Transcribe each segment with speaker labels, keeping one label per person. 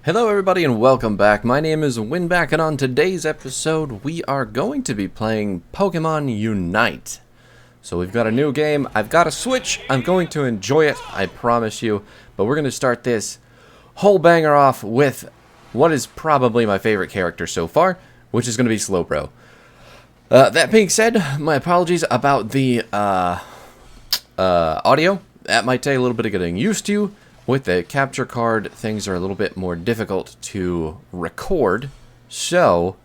Speaker 1: Hello everybody and welcome back. My name is Winback and on today's episode we are going to be playing Pokemon Unite. So we've got a new game, I've got a Switch, I'm going to enjoy it, I promise you. But we're going to start this whole banger off with what is probably my favorite character so far, which is going to be Slowbro. That being said, my apologies about the audio. That might take a little bit of getting used to. With the capture card, things are a little bit more difficult to record, so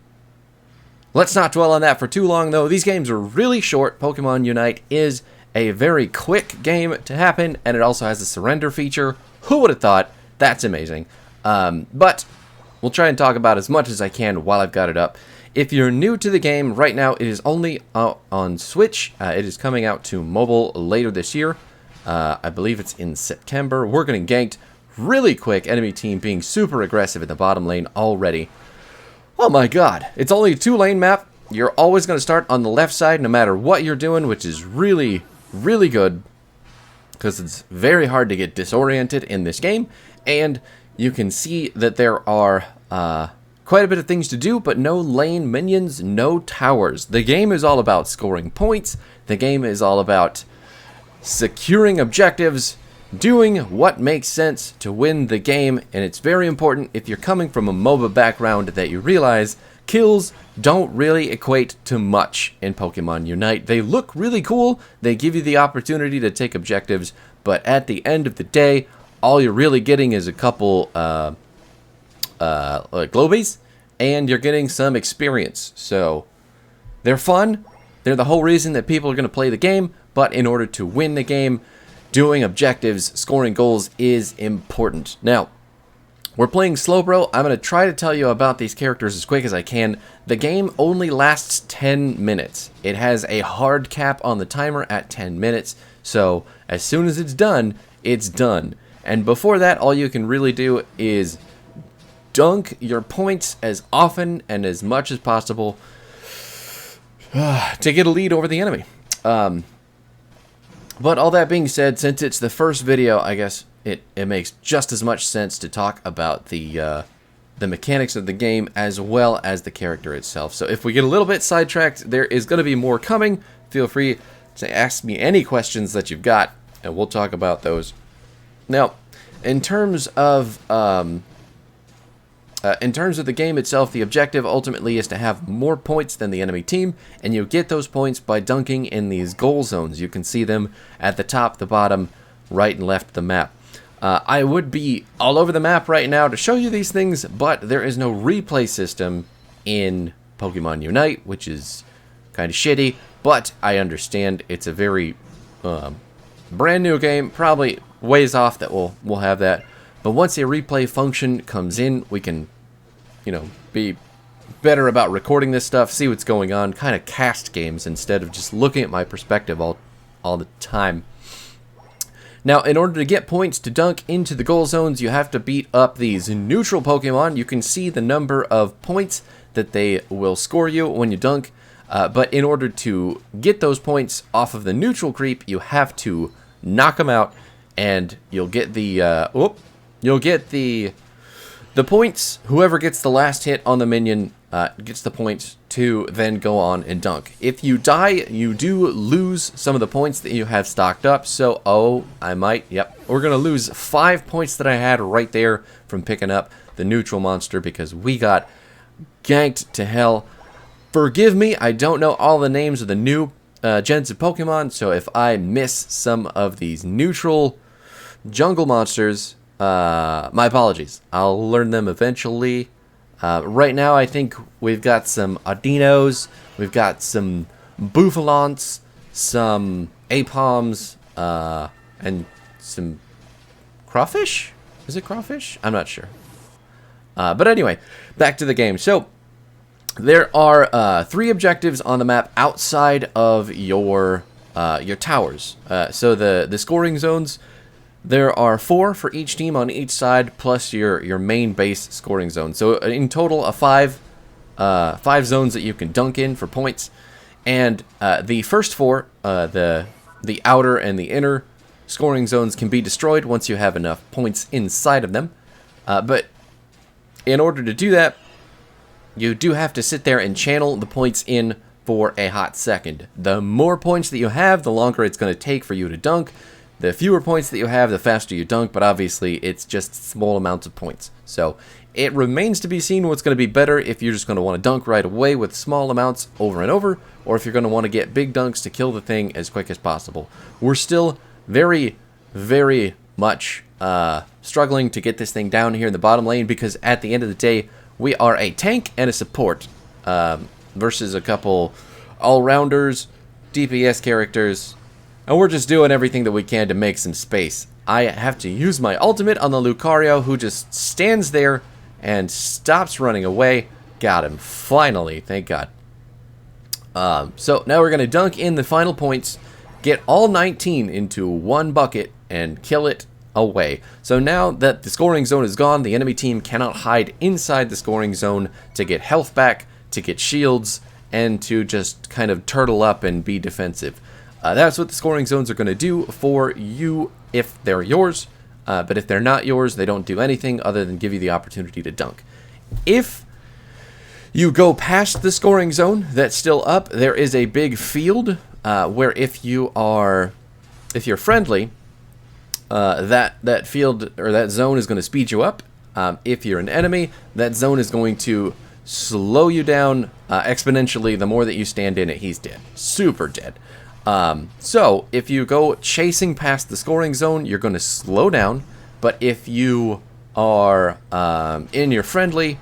Speaker 1: let's not dwell on that for too long, though. These games are really short. Pokemon Unite is a very quick game to happen, and it also has a surrender feature. Who would have thought? That's amazing. But we'll try and talk about as much as I can while I've got it up. If you're new to the game, right now it is only out on Switch. It is coming out to mobile later this year. I believe it's in September. We're getting ganked really quick. Enemy team being super aggressive in the bottom lane already. Oh my god. It's only a 2-lane map. You're always going to start on the left side no matter what you're doing, which is really, really good. Because it's very hard to get disoriented in this game. And you can see that there are quite a bit of things to do, but no lane minions, no towers. The game is all about scoring points. The game is all about securing objectives, doing what makes sense to win the game, and it's very important if you're coming from a MOBA background that you realize kills don't really equate to much in Pokemon Unite. They look really cool, they give you the opportunity to take objectives, but at the end of the day, all you're really getting is a couple globies, and you're getting some experience. So they're fun, they're the whole reason that people are going to play the game. But in order to win the game, doing objectives, scoring goals is important. Now, we're playing Slowbro. I'm going to try to tell you about these characters as quick as I can. The game only lasts 10 minutes. It has a hard cap on the timer at 10 minutes. So as soon as it's done, it's done. And before that, all you can really do is dunk your points as often and as much as possible to get a lead over the enemy. But all that being said, since it's the first video, I guess it makes just as much sense to talk about the mechanics of the game as well as the character itself. So if we get a little bit sidetracked, there is going to be more coming. Feel free to ask me any questions that you've got, and we'll talk about those. Now, in terms of the game itself, the objective ultimately is to have more points than the enemy team, and you get those points by dunking in these goal zones. You can see them at the top, the bottom, right and left of the map. I would be all over the map right now to show you these things, but there is no replay system in Pokemon Unite, which is kind of shitty, but I understand it's a very brand new game, probably ways off that we'll have that. But once a replay function comes in, we can, be better about recording this stuff, see what's going on, kind of cast games instead of just looking at my perspective all the time. Now, in order to get points to dunk into the goal zones, you have to beat up these neutral Pokemon. You can see the number of points that they will score you when you dunk. But in order to get those points off of the neutral creep, you have to knock them out, and you'll get the points. Whoever gets the last hit on the minion gets the points to then go on and dunk. If you die, you do lose some of the points that you have stocked up. So, we're going to lose 5 points that I had right there from picking up the neutral monster because we got ganked to hell. Forgive me, I don't know all the names of the new gens of Pokemon, so if I miss some of these neutral jungle monsters, my apologies. I'll learn them eventually. Right now, I think we've got some Audinos, we've got some Bouffalants, some Apoms, and some Crawfish? Is it Crawfish? I'm not sure. But anyway, back to the game. So, there are 3 objectives on the map outside of your towers. So the scoring zones, there are 4 for each team on each side, plus your main base scoring zone. So in total, 5 zones that you can dunk in for points. And the first 4, the outer and the inner scoring zones, can be destroyed once you have enough points inside of them. But in order to do that, you do have to sit there and channel the points in for a hot second. The more points that you have, the longer it's going to take for you to dunk. The fewer points that you have, the faster you dunk, but obviously it's just small amounts of points. So it remains to be seen what's going to be better, if you're just going to want to dunk right away with small amounts over and over, or if you're going to want to get big dunks to kill the thing as quick as possible. We're still very, very much struggling to get this thing down here in the bottom lane, because at the end of the day, we are a tank and a support versus a couple all-rounders, DPS characters, and we're just doing everything that we can to make some space. I have to use my ultimate on the Lucario, who just stands there and stops running away. Got him. Finally. Thank God. So now we're going to dunk in the final points, get all 19 into one bucket, and kill it away. So now that the scoring zone is gone, the enemy team cannot hide inside the scoring zone to get health back, to get shields, and to just kind of turtle up and be defensive. That's what the scoring zones are going to do for you if they're yours, but if they're not yours, they don't do anything other than give you the opportunity to dunk. If you go past the scoring zone that's still up, there is a big field where if you're friendly, that field or that zone is going to speed you up. If you're an enemy, that zone is going to slow you down exponentially. The more that you stand in it, he's dead. Super dead. So if you go chasing past the scoring zone, you're going to slow down. But if you are in your friendly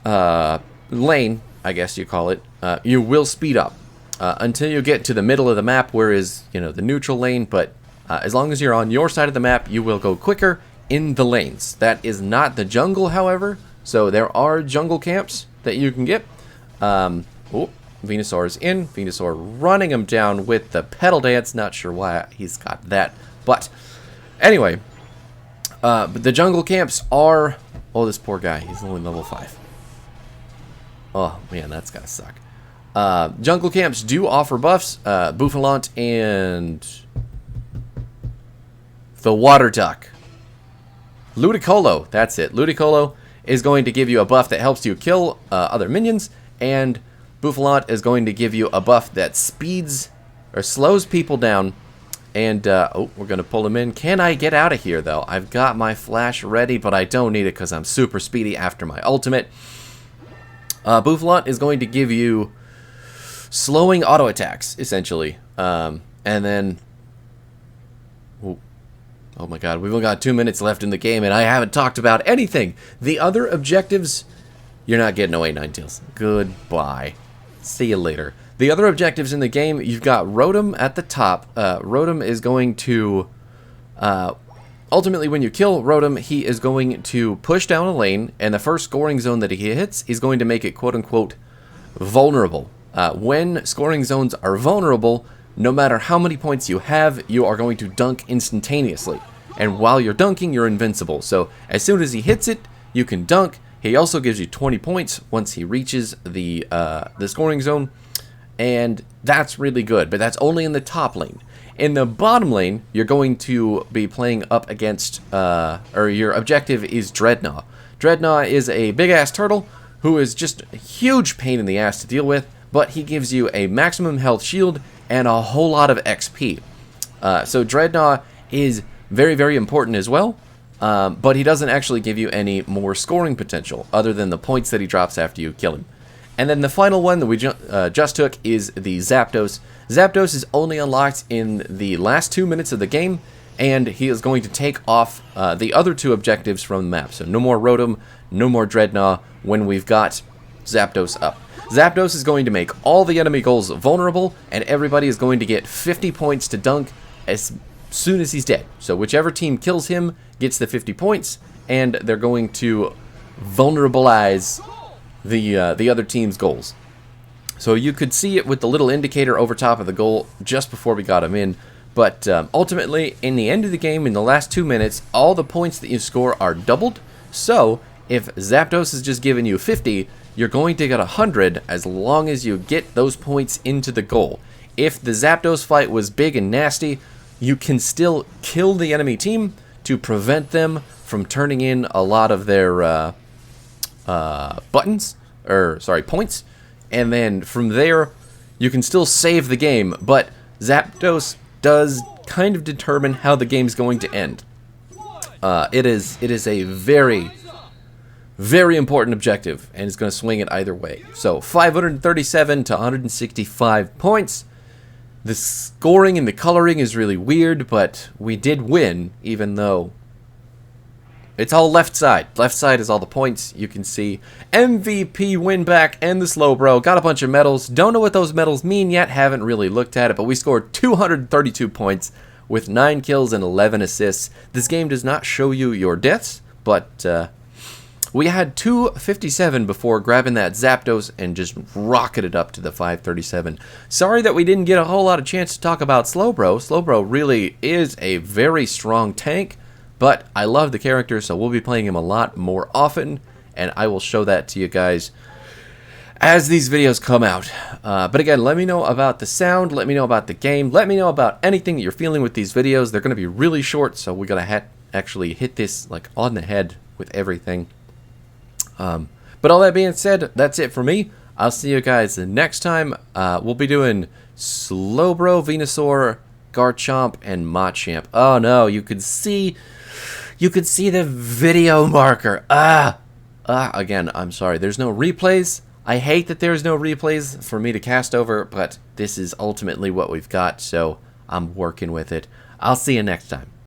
Speaker 1: lane, I guess you call it, you will speed up until you get to the middle of the map, where is the neutral lane. But as long as you're on your side of the map, you will go quicker in the lanes. That is not the jungle, however. So there are jungle camps that you can get. Venusaur is in. Venusaur running him down with the pedal dance. Not sure why he's got that. But anyway, but the jungle camps are... Oh, this poor guy. He's only level 5. Oh, man, that's gotta suck. Jungle camps do offer buffs. Bouffalant and... the water duck. Ludicolo. That's it. Ludicolo is going to give you a buff that helps you kill other minions. And... Bouffalant is going to give you a buff that speeds or slows people down. And, oh, we're going to pull him in. Can I get out of here, though? I've got my flash ready, but I don't need it because I'm super speedy after my ultimate. Bouffalant is going to give you slowing auto attacks, essentially. And then... Oh my god, we've only got 2 minutes left in the game, and I haven't talked about anything. The other objectives... You're not getting away, Ninetales. Goodbye. See you later. The other objectives in the game, you've got Rotom at the top. Rotom is going to... ultimately, when you kill Rotom, he is going to push down a lane, and the first scoring zone that he hits, he's going to make it quote-unquote vulnerable. When scoring zones are vulnerable, no matter how many points you have, you are going to dunk instantaneously. And while you're dunking, you're invincible. So as soon as he hits it, you can dunk. He also gives you 20 points once he reaches the scoring zone, and that's really good, but that's only in the top lane. In the bottom lane, you're going to be playing up against, or your objective is Dreadnought. Dreadnought is a big-ass turtle who is just a huge pain in the ass to deal with, but he gives you a maximum health shield and a whole lot of XP. So Dreadnought is very, very important as well. But he doesn't actually give you any more scoring potential, other than the points that he drops after you kill him. And then the final one that we just took is the Zapdos. Zapdos is only unlocked in the last 2 minutes of the game, and he is going to take off the other 2 objectives from the map. So no more Rotom, no more Dreadnought when we've got Zapdos up. Zapdos is going to make all the enemy goals vulnerable, and everybody is going to get 50 points to dunk as soon as he's dead. So whichever team kills him gets the 50 points, and they're going to vulnerabilize the other team's goals. So you could see it with the little indicator over top of the goal just before we got him in. But ultimately, in the end of the game, in the last 2 minutes, all the points that you score are doubled. So if Zapdos is just giving you 50, you're going to get 100 as long as you get those points into the goal. If the Zapdos fight was big and nasty, you can still kill the enemy team to prevent them from turning in a lot of their buttons, or sorry, points, and then from there you can still save the game, but Zapdos does kind of determine how the game's going to end. It is a very, very important objective, and it's going to swing it either way. So 537 to 165 points. The scoring and the coloring is really weird, but we did win, even though it's all left side. Left side is all the points. You can see MVP win back and the Slowbro. Got a bunch of medals. Don't know what those medals mean yet. Haven't really looked at it, but we scored 232 points with 9 kills and 11 assists. This game does not show you your deaths, but we had 257 before grabbing that Zapdos and just rocketed up to the 537. Sorry that we didn't get a whole lot of chance to talk about Slowbro. Slowbro really is a very strong tank, but I love the character, so we'll be playing him a lot more often, and I will show that to you guys as these videos come out. But again, let me know about the sound, let me know about the game, let me know about anything that you're feeling with these videos. They're going to be really short, so we're going to actually hit this like on the head with everything. But all that being said, that's it for me. I'll see you guys next time. We'll be doing Slowbro, Venusaur, Garchomp, and Machamp. Oh no, you could see the video marker. Again, I'm sorry. There's no replays. I hate that there's no replays for me to cast over, but this is ultimately what we've got, so I'm working with it. I'll see you next time.